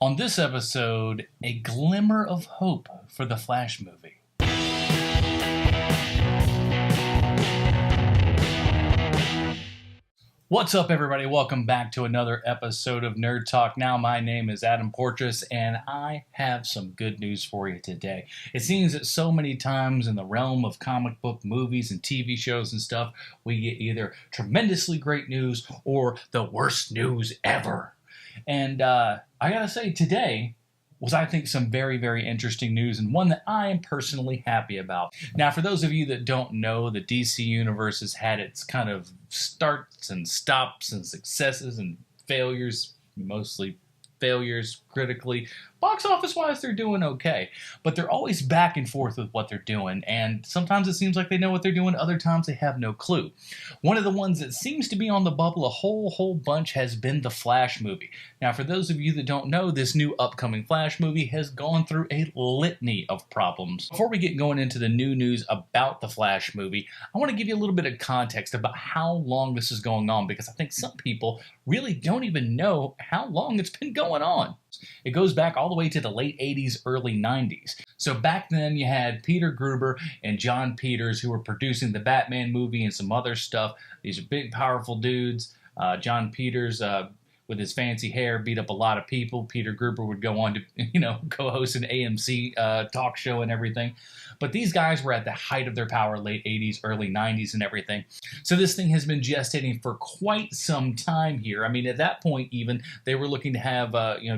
On this episode, a glimmer of hope for the Flash movie. What's up, everybody? Welcome back to another episode of Nerd Talk Now. My name is Adam Portress, and I have some good news for you today. It seems that so many times in the realm of comic book movies and TV shows and stuff, we get either tremendously great news or the worst news ever. And I gotta say, today was, I think, some very, very interesting news, and one that I am personally happy about. Now, for those of you that don't know, the DC Universe has had its kind of starts and stops and successes and failures, mostly failures critically. Box office-wise, they're doing okay, but they're always back and forth with what they're doing, and sometimes it seems like they know what they're doing, other times they have no clue. One of the ones that seems to be on the bubble a whole bunch has been the Flash movie. Now, for those of you that don't know, this new upcoming Flash movie has gone through a litany of problems. Before we get going into the new news about the Flash movie, I want to give you a little bit of context about how long this is going on, because I think some people really don't even know how long it's been going on. It goes back all the way to the late 80s, early 90s. So back then you had Peter Gruber and John Peters who were producing the Batman movie and some other stuff. These are big, powerful dudes. John Peters, with his fancy hair, beat up a lot of people. Peter Gruber would go on to, co-host an AMC talk show and everything. But these guys were at the height of their power, late 80s, early 90s and everything. So this thing has been gestating for quite some time here. I mean, at that point even, they were looking to have,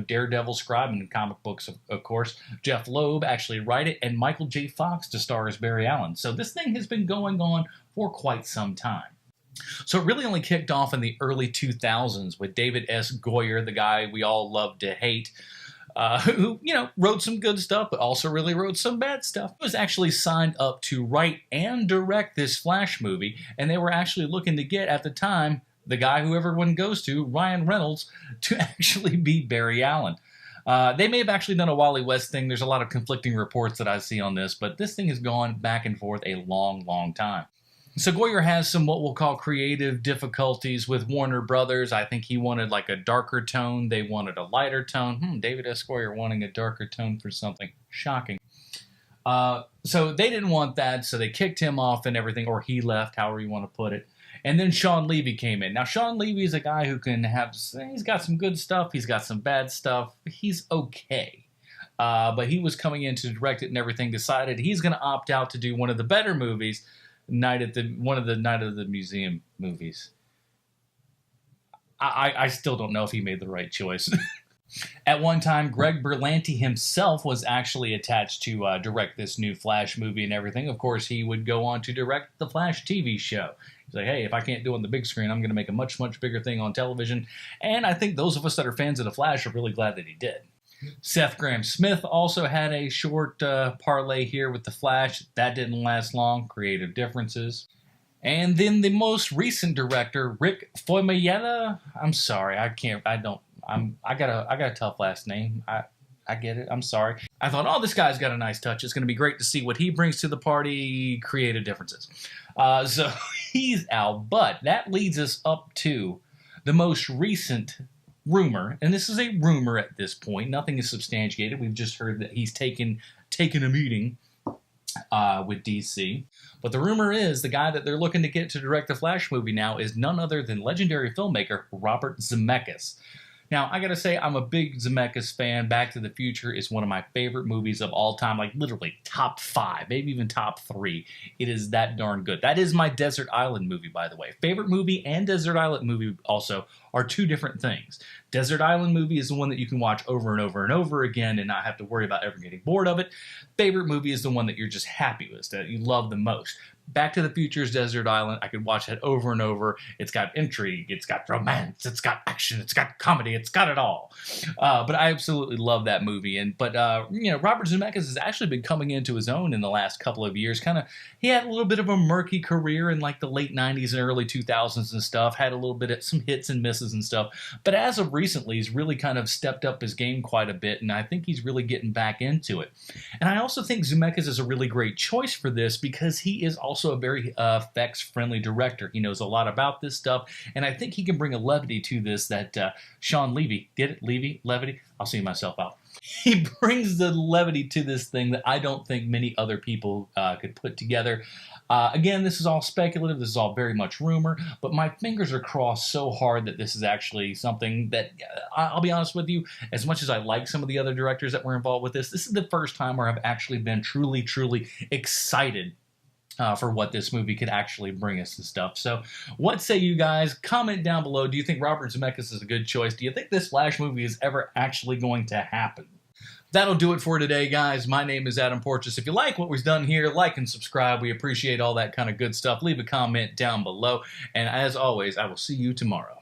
Daredevil scribe in comic books, of course, Jeff Loeb actually write it, and Michael J. Fox to star as Barry Allen. So this thing has been going on for quite some time. So it really only kicked off in the early 2000s with David S. Goyer, the guy we all love to hate, who, wrote some good stuff, but also really wrote some bad stuff. He was actually signed up to write and direct this Flash movie, and they were actually looking to get, at the time, the guy who everyone goes to, Ryan Reynolds, to actually be Barry Allen. They may have actually done a Wally West thing. There's a lot of conflicting reports that I see on this, but this thing has gone back and forth a long time. So Goyer has some what we'll call creative difficulties with Warner Brothers. I think he wanted like a darker tone. They wanted a lighter tone. David S. Goyer wanting a darker tone for something. Shocking. So they didn't want that, so they kicked him off and everything, or he left, however you want to put it. And then Shawn Levy came in. Now, Shawn Levy is a guy who he's got some good stuff, he's got some bad stuff. He's okay. But he was coming in to direct it and everything, decided he's going to opt out to do one of the better movies, Night of the Museum movies. I still don't know if he made the right choice. At one time, Greg Berlanti himself was actually attached to direct this new Flash movie and everything. Of course, he would go on to direct the Flash TV show. He's like, hey, if I can't do it on the big screen, I'm going to make a much bigger thing on television. And I think those of us that are fans of the Flash are really glad that he did. Seth Grahame-Smith also had a short parlay here with the Flash. That didn't last long. Creative differences. And then the most recent director, Rick Famuyiwa. I'm sorry, I got a tough last name. I get it. I'm sorry. I thought, this guy's got a nice touch. It's going to be great to see what he brings to the party. Creative differences. So he's out. But that leads us up to the most recent rumor, and this is a rumor at this point. Nothing is substantiated. We've just heard that he's taken a meeting with DC. But the rumor is the guy that they're looking to get to direct the Flash movie now is none other than legendary filmmaker Robert Zemeckis. Now, I gotta say, I'm a big Zemeckis fan. Back to the Future is one of my favorite movies of all time, like literally top 5, maybe even top 3. It is that darn good. That is my Desert Island movie, by the way. Favorite movie and Desert Island movie also are two different things. Desert Island movie is the one that you can watch over and over and over again and not have to worry about ever getting bored of it. Favorite movie is the one that you're just happy with, that you love the most. Back to the Future's Desert Island, I could watch that over and over. It's got intrigue, it's got romance, it's got action, it's got comedy, it's got it all. But I absolutely love that movie. But Robert Zemeckis has actually been coming into his own in the last couple of years. He had a little bit of a murky career in like the late 90s and early 2000s and stuff. Had a little bit of some hits and misses successes and stuff. But as of recently, he's really kind of stepped up his game quite a bit, and I think he's really getting back into it. And I also think Zemeckis is a really great choice for this because he is also a very effects-friendly director. He knows a lot about this stuff, and I think he can bring a levity to this that Shawn Levy, get it? Levity? I'll see myself out. He brings the levity to this thing that I don't think many other people could put together. Again, this is all speculative. This is all very much rumor, but my fingers are crossed so hard that this is actually something that, I'll be honest with you, as much as I like some of the other directors that were involved with this is the first time where I've actually been truly, truly excited for what this movie could actually bring us and stuff. So what say you guys? Comment down below. Do you think Robert Zemeckis is a good choice? Do you think this Flash movie is ever actually going to happen? That'll do it for today, guys. My name is Adam Porteous. If you like what we've done here, like and subscribe. We appreciate all that kind of good stuff. Leave a comment down below. And as always, I will see you tomorrow.